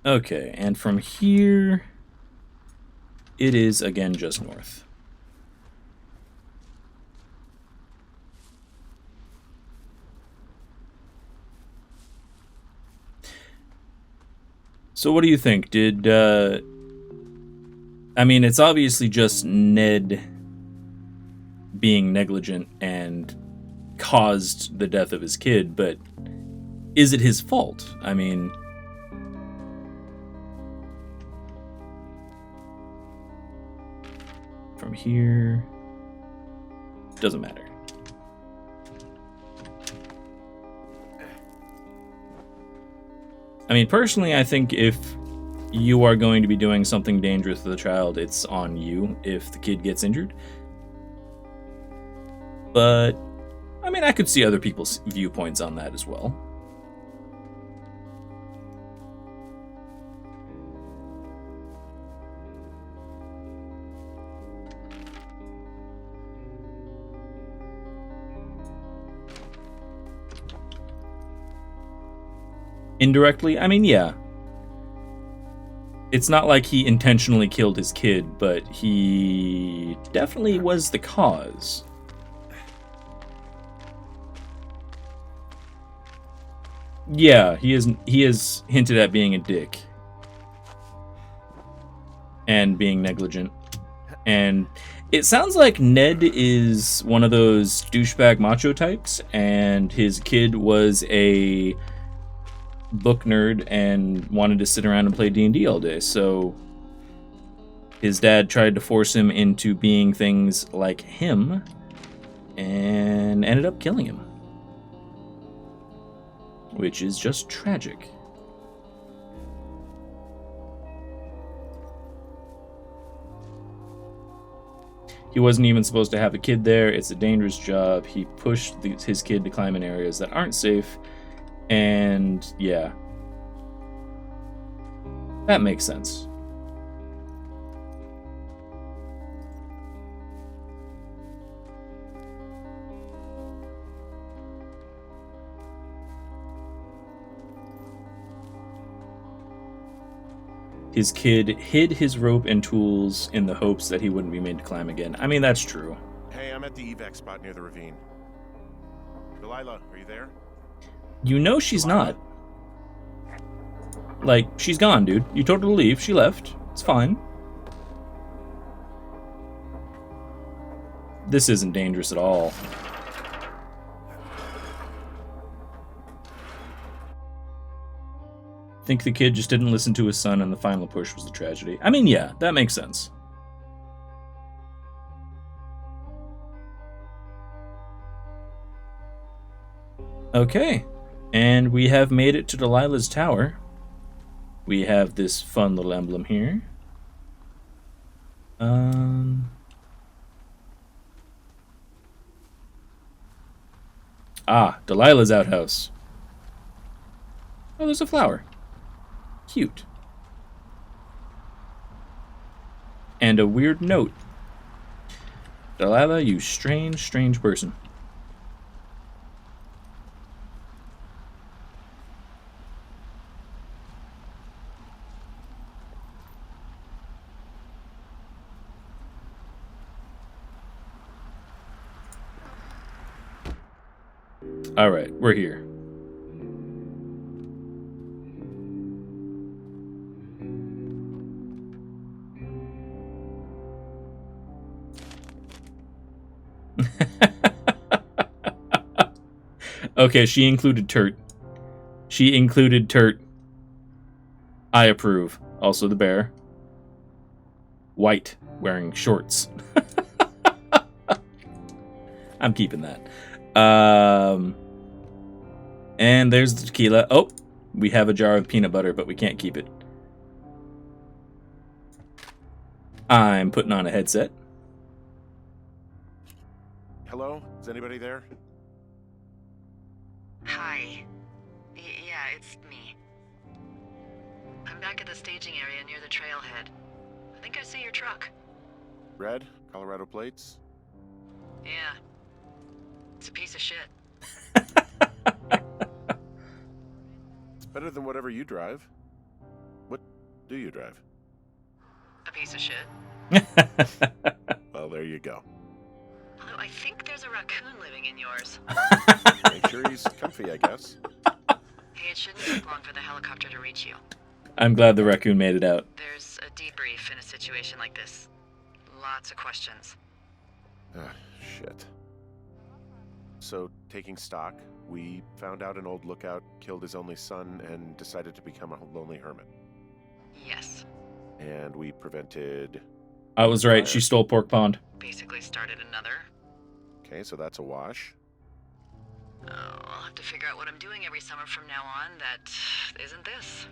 Okay, and from here, it is again just north. So what do you think? Did, I mean, it's obviously just Ned being negligent and caused the death of his kid, but is it his fault? I mean... From here... Doesn't matter. I mean, personally, I think if you are going to be doing something dangerous to the child, it's on you if the kid gets injured. But, I mean, I could see other people's viewpoints on that as well. Indirectly, I mean, yeah. It's not like he intentionally killed his kid, but he definitely was the cause. Yeah, he is hinted at being a dick. And being negligent. And it sounds like Ned is one of those douchebag macho types, and his kid was a book nerd and wanted to sit around and play D&D all day, so his dad tried to force him into being things like him and ended up killing him, which is just tragic. He wasn't even supposed to have a kid there. It's a dangerous job. He pushed his kid to climb in areas that aren't safe. And, yeah. That makes sense. His kid hid his rope and tools in the hopes that he wouldn't be made to climb again. I mean, that's true. Hey, I'm at the evac spot near the ravine. Delilah, are you there? You know she's not. Like, she's gone, dude. You told her to leave. She left. It's fine. This isn't dangerous at all. Think the kid just didn't listen to his son and the final push was the tragedy. I mean, yeah, that makes sense. Okay. And we have made it to Delilah's tower. We have this fun little emblem here. Delilah's outhouse. Oh, there's a flower. Cute. And a weird note. Delilah, you strange, strange person. All right, we're here. Okay, she included Turt. She included Turt. I approve. Also the bear. White, wearing shorts. I'm keeping that. And there's the tequila. Oh, we have a jar of peanut butter, but we can't keep it. I'm putting on a headset. Hello? Is anybody there? Hi. Yeah, it's me. I'm back at the staging area near the trailhead. I think I see your truck. Red? Colorado plates? Yeah. It's a piece of shit. It's better than whatever you drive. What do you drive? A piece of shit. Well, there you go. Although I think there's a raccoon living in yours. Make sure he's comfy, I guess. Hey, it shouldn't take long for the helicopter to reach you. I'm glad the raccoon made it out. There's a debrief in a situation like this. Lots of questions. Ah, shit. So, taking stock, we found out an old lookout killed his only son and decided to become a lonely hermit. Yes. And we prevented... I was right. Fire. She stole Pork Pond. Basically started another. Okay, so that's a wash. Oh, I'll have to figure out what I'm doing every summer from now on that isn't this.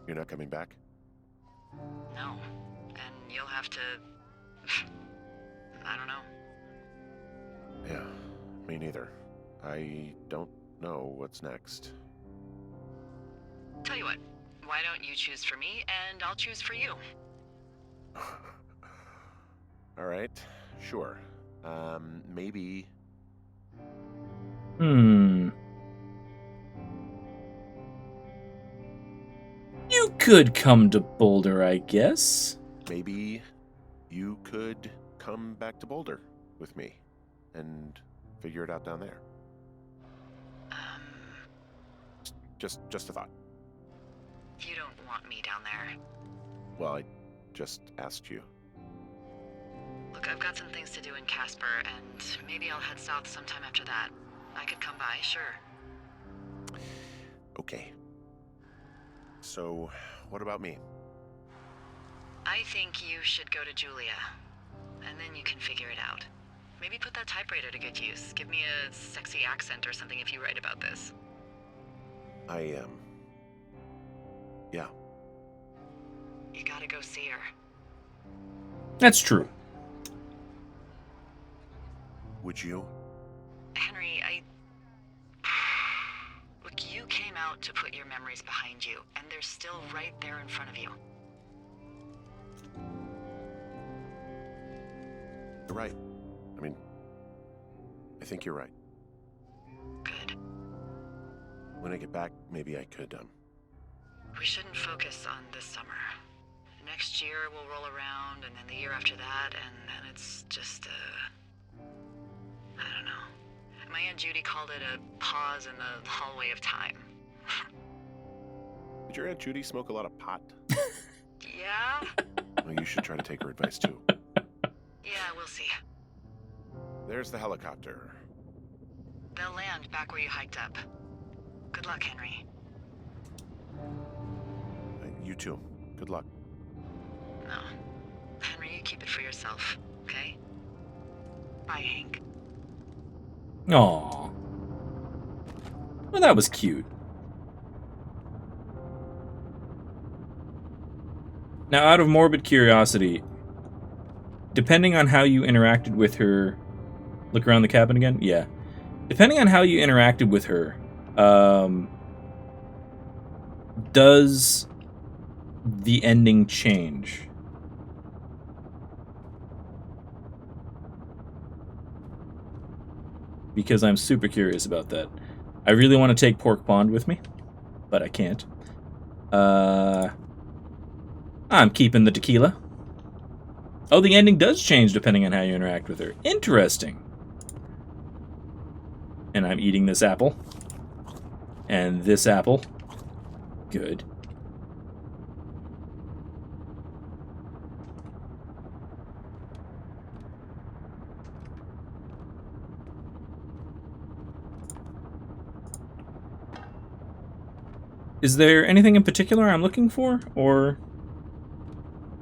You're not coming back? No. And you'll have to... I don't know. Yeah, me neither. I don't know what's next. Tell you what, why don't you choose for me and I'll choose for you? All right, sure. Maybe... You could come to Boulder, I guess. Maybe you could come back to Boulder with me and figure it out down there. Just a thought. You don't want me down there. Well, I just asked you. Look, I've got some things to do in Casper, and maybe I'll head south sometime after that. I could come by, sure. Okay. So, what about me? I think you should go to Julia, and then you can figure it out. Maybe put that typewriter to good use. Give me a sexy accent or something if you write about this. Yeah. You gotta go see her. That's true. Would you? Henry, Look, you came out to put your memories behind you, and they're still right there in front of you. You're right. I mean, I think you're right. Good. When I get back, maybe I could, We shouldn't focus on this summer. Next year we'll roll around, and then the year after that, and then it's just I don't know. My Aunt Judy called it a pause in the hallway of time. Did your Aunt Judy smoke a lot of pot? Yeah? Well, you should try to take her advice, too. Yeah, we'll see. There's the helicopter. They'll land back where you hiked up. Good luck, Henry. You too. Good luck. No. Henry, you keep it for yourself, okay? Bye, Hank. Aww. Well, that was cute. Now, out of morbid curiosity, depending on how you interacted with her... Look around the cabin again? Yeah. Depending on how you interacted with her, does the ending change? Because I'm super curious about that. I really want to take Pork Pond with me, but I can't. I'm keeping the tequila. Oh, the ending does change depending on how you interact with her. Interesting. And I'm eating this apple. And this apple. Good. Is there anything in particular I'm looking for, or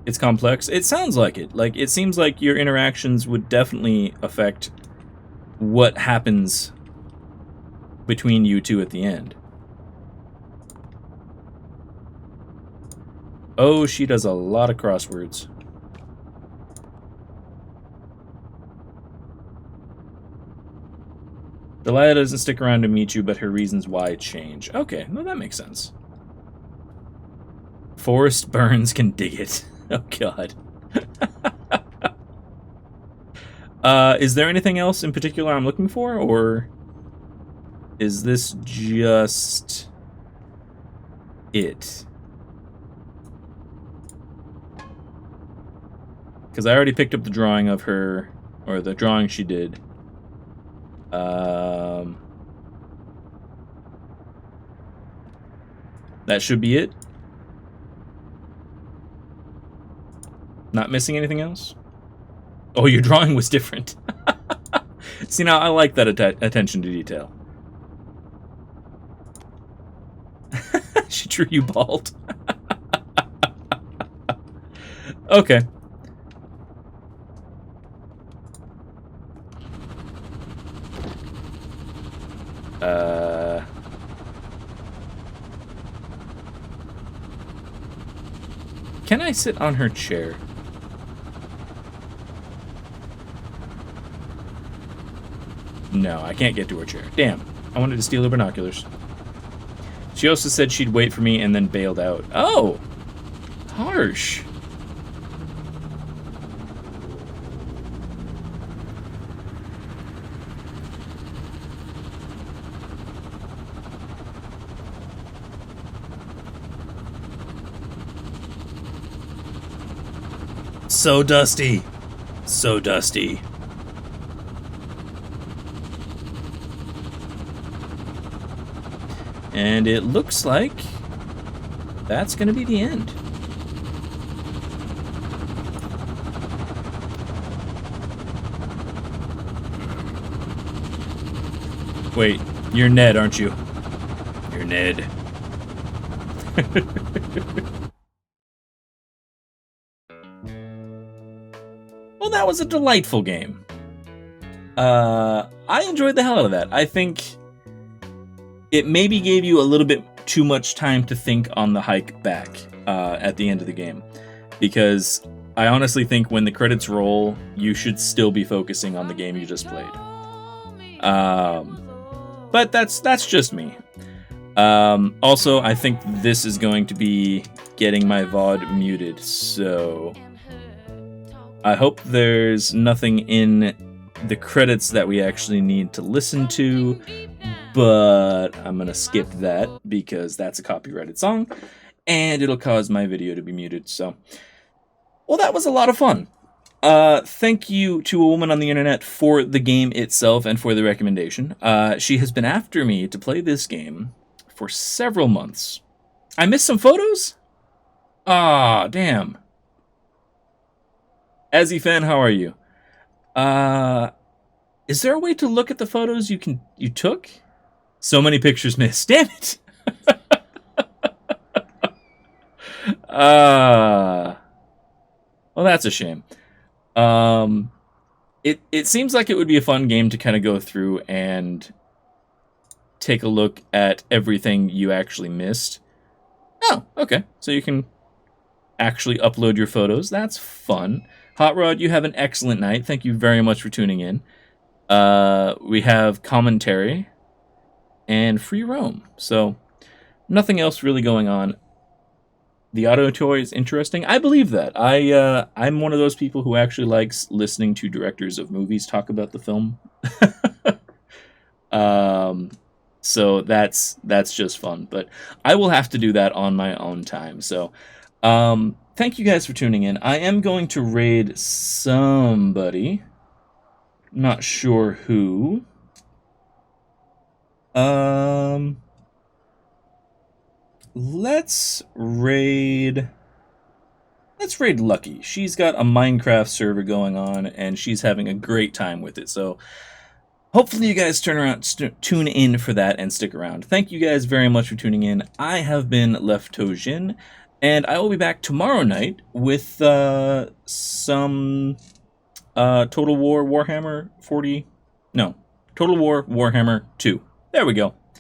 it's complex? It sounds like it. Like, it seems like your interactions would definitely affect what happens between you two at the end. Oh, she does a lot of crosswords. Delilah doesn't stick around to meet you, but her reasons why change. Okay, well, that makes sense. Forest Burns can dig it. Oh, God. Is there anything else in particular I'm looking for, or is this just it? Because I already picked up the drawing of her, or the drawing she did. That should be it. Not missing anything else? Oh, your drawing was different. See, now I like that attention to detail. She drew you bald. Okay. Can I sit on her chair? No, I can't get to her chair. Damn. I wanted to steal her binoculars. She also said she'd wait for me and then bailed out. Oh! Harsh. So dusty. So dusty. And it looks like that's going to be the end. Wait, you're Ned, aren't you? You're Ned. Well, that was a delightful game. I enjoyed the hell out of that. I think it maybe gave you a little bit too much time to think on the hike back at the end of the game. Because I honestly think when the credits roll, you should still be focusing on the game you just played. But that's just me. Also, I think this is going to be getting my VOD muted, so I hope there's nothing in the credits that we actually need to listen to, but I'm gonna skip that because that's a copyrighted song, and it'll cause my video to be muted, so... Well, that was a lot of fun. Thank you to a woman on the internet for the game itself and for the recommendation. She has been after me to play this game for several months. I missed some photos? Ah, damn. Azzy fan, how are you? Is there a way to look at the photos you took? So many pictures missed. Damn it. Well, that's a shame. It seems like it would be a fun game to kind of go through and take a look at everything you actually missed. Oh, okay. So you can actually upload your photos. That's fun. Hot Rod, you have an excellent night. Thank you very much for tuning in. We have commentary and free roam. So nothing else really going on. The auto toy is interesting. I believe that. I'm one of those people who actually likes listening to directors of movies talk about the film. So that's just fun. But I will have to do that on my own time. So thank you guys for tuning in. I am going to raid somebody. Not sure who. Let's raid Lucky. She's got a Minecraft server going on, and she's having a great time with it. So hopefully you guys tune in for that and stick around. Thank you guys very much for tuning in. I have been LeftToeDjinn, and I will be back tomorrow night with some Total War Warhammer 40. No, Total War Warhammer 2. There we go.